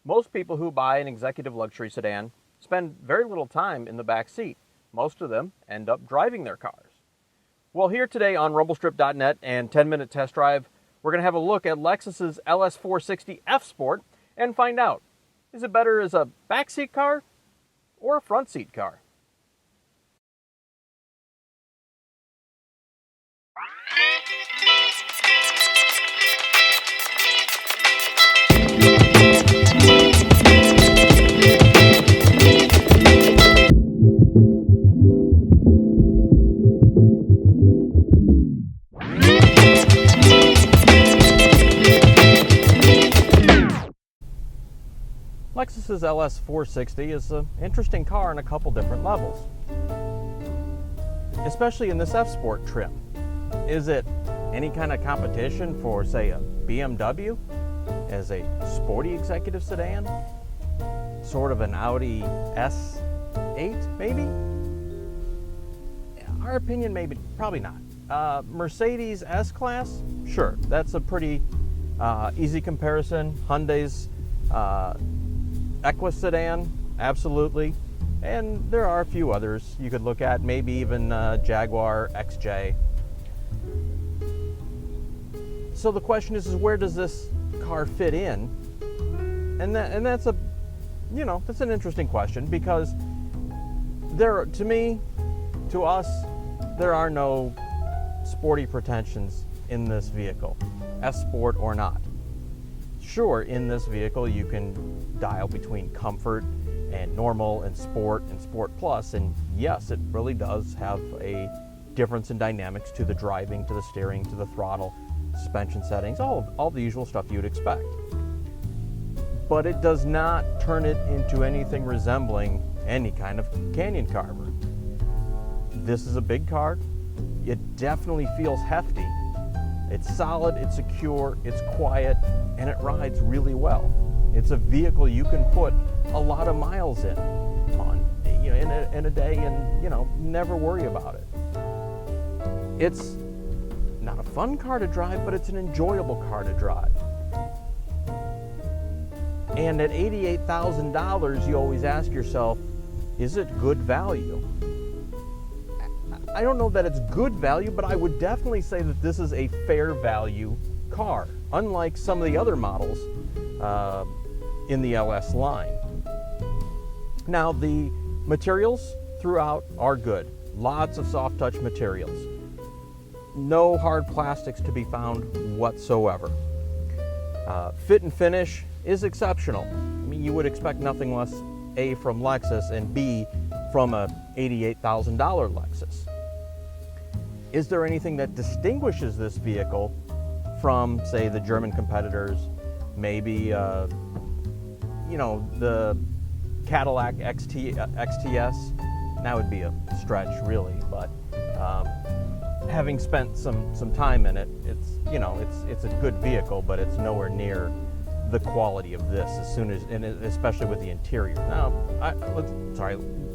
Most people who buy an executive luxury sedan spend very little time in the back seat. Most of them end up driving their cars. Well, here today on Rumblestrip.NET and 10-Minute Test Drive, we're going to have a look at Lexus's LS460 F Sport and find out, is it better as a backseat car or a front seat car? Lexus's LS460 is an interesting car on a couple different levels, especially in this F Sport trim. Is it any kind of competition for, say, a BMW as a sporty executive sedan? Sort of an Audi S8, maybe? Our opinion, maybe, probably not. Mercedes S-Class? Sure, that's a pretty easy comparison. Hyundai's Equus sedan, absolutely, and there are a few others you could look at, maybe even Jaguar XJ. So the question is where does this car fit in? And that's that's an interesting question, because to us, there are no sporty pretensions in this vehicle, F Sport or not. Sure, in this vehicle you can dial between comfort and normal and Sport Plus, and yes, it really does have a difference in dynamics to the driving, to the steering, to the throttle, suspension settings, all the usual stuff you'd expect. But it does not turn it into anything resembling any kind of canyon carver. This is a big car. It definitely feels hefty. It's solid, it's secure, it's quiet, and it rides really well. It's a vehicle you can put a lot of miles in a day and never worry about it. It's not a fun car to drive, but it's an enjoyable car to drive. And at $88,000, you always ask yourself, is it good value? I don't know that it's good value, but I would definitely say that this is a fair value car, unlike some of the other models in the LS line. Now, the materials throughout are good. Lots of soft touch materials. No hard plastics to be found whatsoever. Fit and finish is exceptional. I mean, you would expect nothing less, A, from Lexus, and B, from a $88,000 Lexus. Is there anything that distinguishes this vehicle from, say, the German competitors? Maybe, the Cadillac XTS? That would be a stretch, really, but having spent some time in it, it's a good vehicle, but it's nowhere near the quality of this. And especially with the interior. Now,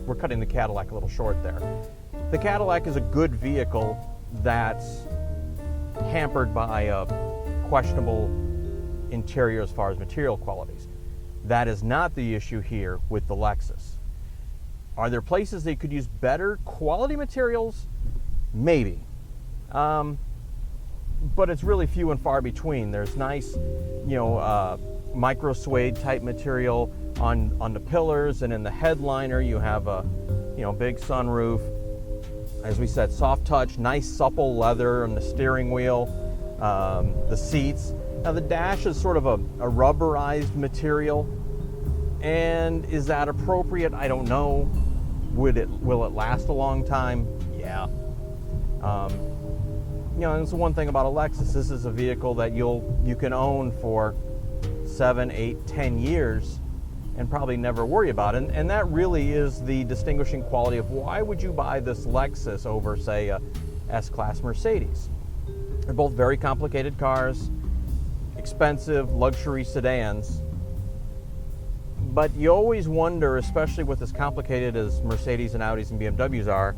we're cutting the Cadillac a little short there. The Cadillac is a good vehicle that's hampered by a questionable interior as far as material qualities. That is not the issue here with the Lexus. Are there places they could use better quality materials? Maybe. But it's really few and far between. There's nice, micro suede type material on the pillars, and in the headliner you have a big sunroof. As we said, soft touch, nice supple leather on the steering wheel, the seats. Now the dash is sort of a rubberized material, and is that appropriate? I don't know. Will it last a long time? Yeah. And it's the one thing about a Lexus. This is a vehicle that you can own for 7, 8, 10 years and probably never worry about it. And that really is the distinguishing quality of why would you buy this Lexus over, say, a S-Class Mercedes. They're both very complicated cars, expensive luxury sedans, but you always wonder, especially with as complicated as Mercedes and Audis and BMWs are,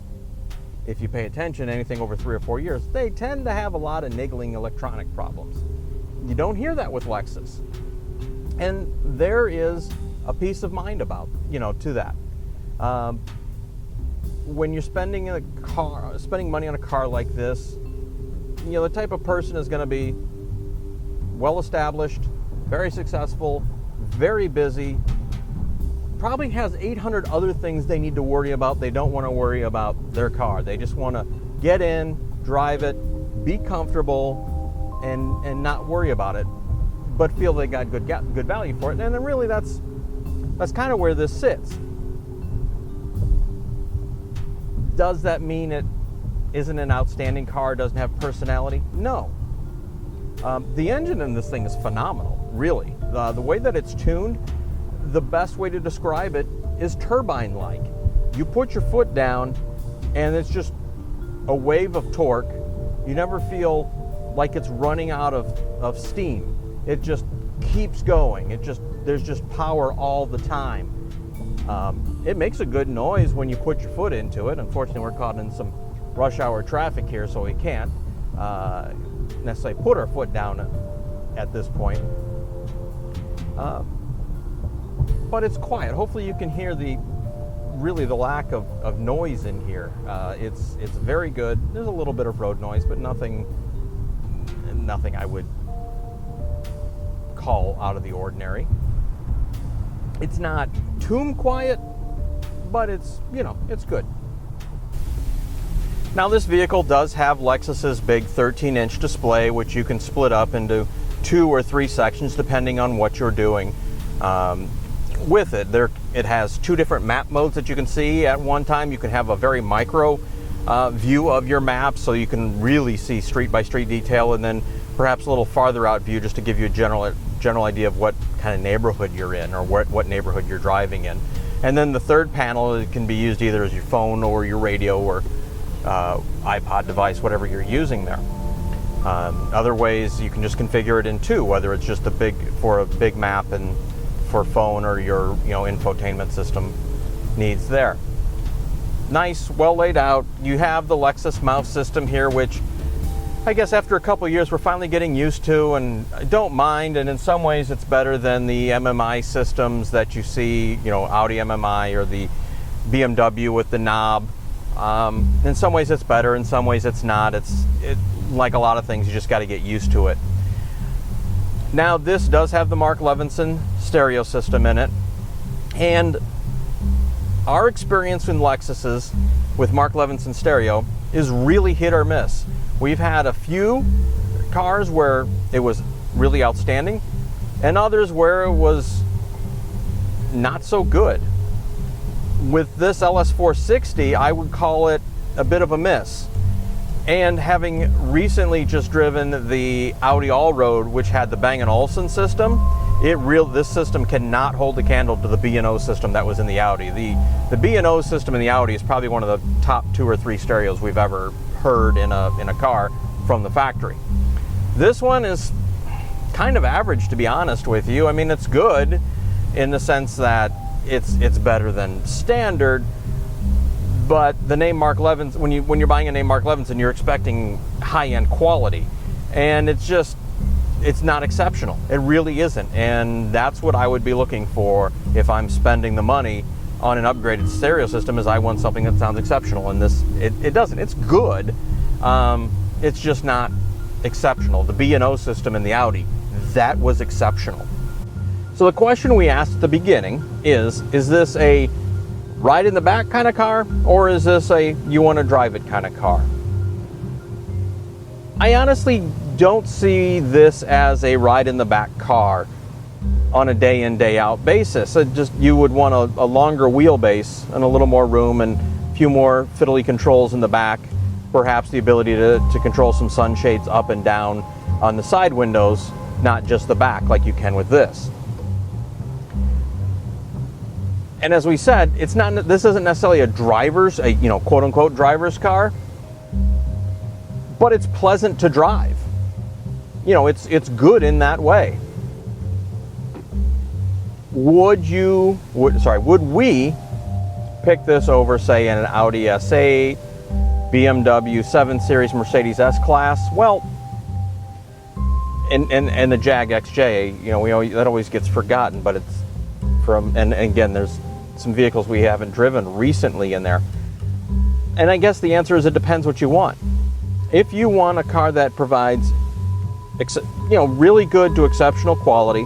if you pay attention, anything over 3 or 4 years, they tend to have a lot of niggling electronic problems. You don't hear that with Lexus. And there is a peace of mind about, to that. When you're spending money on a car like this, the type of person is going to be well established, very successful, very busy, probably has 800 other things they need to worry about. They don't want to worry about their car. They just want to get in, drive it, be comfortable, and not worry about it, but feel they got good value for it. And then really that's kind of where this sits. Does that mean it isn't an outstanding car, doesn't have personality? No. The engine in this thing is phenomenal, really. The way that it's tuned, the best way to describe it is turbine-like. You put your foot down and it's just a wave of torque. You never feel like it's running out of steam. It just keeps going. There's just power all the time. It makes a good noise when you put your foot into it. Unfortunately, we're caught in some rush hour traffic here, so we can't necessarily put our foot down at this point. But it's quiet. Hopefully you can hear the lack of noise in here. It's very good. There's a little bit of road noise, but nothing I would call out of the ordinary. It's not tomb quiet, but it's good. Now this vehicle does have Lexus's big 13-inch display, which you can split up into 2 or 3 sections depending on what you're doing with it. It has 2 different map modes that you can see at one time. You can have a very micro view of your map, so you can really see street by street detail, and then perhaps a little farther out view just to give you a general idea of what kind of neighborhood you're in, or what neighborhood you're driving in. And then the third panel, it can be used either as your phone or your radio or iPod device, whatever you're using there. Other ways, you can just configure it in 2, whether it's just a big map and for phone, or your infotainment system needs there. Nice, well laid out. You have the Lexus mouse system here, which I guess after a couple of years we're finally getting used to, and I don't mind, and in some ways it's better than the MMI systems that you see, Audi MMI or the BMW with the knob. In some ways it's better, in some ways it's not. It's like a lot of things, you just got to get used to it. Now this does have the Mark Levinson stereo system in it, and our experience in Lexuses with Mark Levinson stereo is really hit or miss. We've had a few cars where it was really outstanding, and others where it was not so good. With this LS460, I would call it a bit of a miss. And having recently just driven the Audi Allroad, which had the Bang & Olufsen system, this system cannot hold a candle to the B&O system that was in the Audi. The B&O system in the Audi is probably one of the top 2 or 3 stereos we've ever heard in a car from the factory. This one is kind of average, to be honest with you. I mean, it's good in the sense that it's better than standard, but the name Mark Levinson, when you're buying a name Mark Levinson, you're expecting high-end quality, and it's not exceptional. It really isn't, and that's what I would be looking for if I'm spending the money on an upgraded stereo system. Is I want something that sounds exceptional, and it doesn't. It's good, it's just not exceptional. The B&O system in the Audi, that was exceptional. So the question we asked at the beginning is this a ride in the back kind of car, or is this a you want to drive it kind of car? I honestly don't see this as a ride in the back car on a day in, day out basis. You would want a longer wheelbase and a little more room and a few more fiddly controls in the back, perhaps the ability to control some sunshades up and down on the side windows, not just the back like you can with this. And as we said, this isn't necessarily a quote unquote driver's car, but it's pleasant to drive. It's good in that way. Would we pick this over, say, an Audi S8, BMW 7 Series Mercedes S-Class? Well, and the Jag XJ, you know, that always gets forgotten, but it's from, and again, there's some vehicles we haven't driven recently in there. And I guess the answer is it depends what you want. If you want a car that provides, you know, really good to exceptional quality,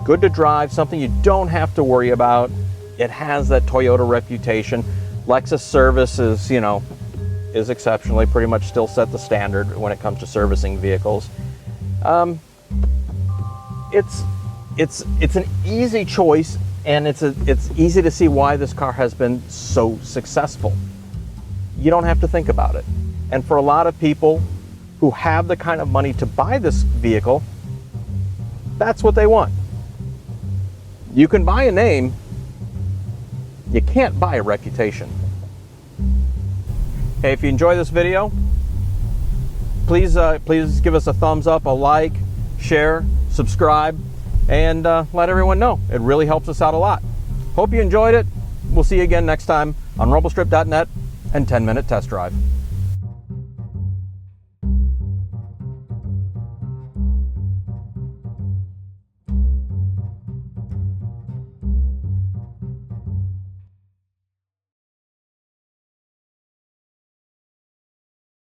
good to drive, something you don't have to worry about, it has that Toyota reputation. Lexus service is, you know, is exceptionally, pretty much still set the standard when it comes to servicing vehicles. It's an easy choice, and it's easy to see why this car has been so successful. You don't have to think about it. And for a lot of people who have the kind of money to buy this vehicle, that's what they want. You can buy a name, you can't buy a reputation. Hey, if you enjoy this video, please give us a thumbs up, a like, share, subscribe, and let everyone know. It really helps us out a lot. Hope you enjoyed it. We'll see you again next time on Rumblestrip.net and 10-Minute Test Drive.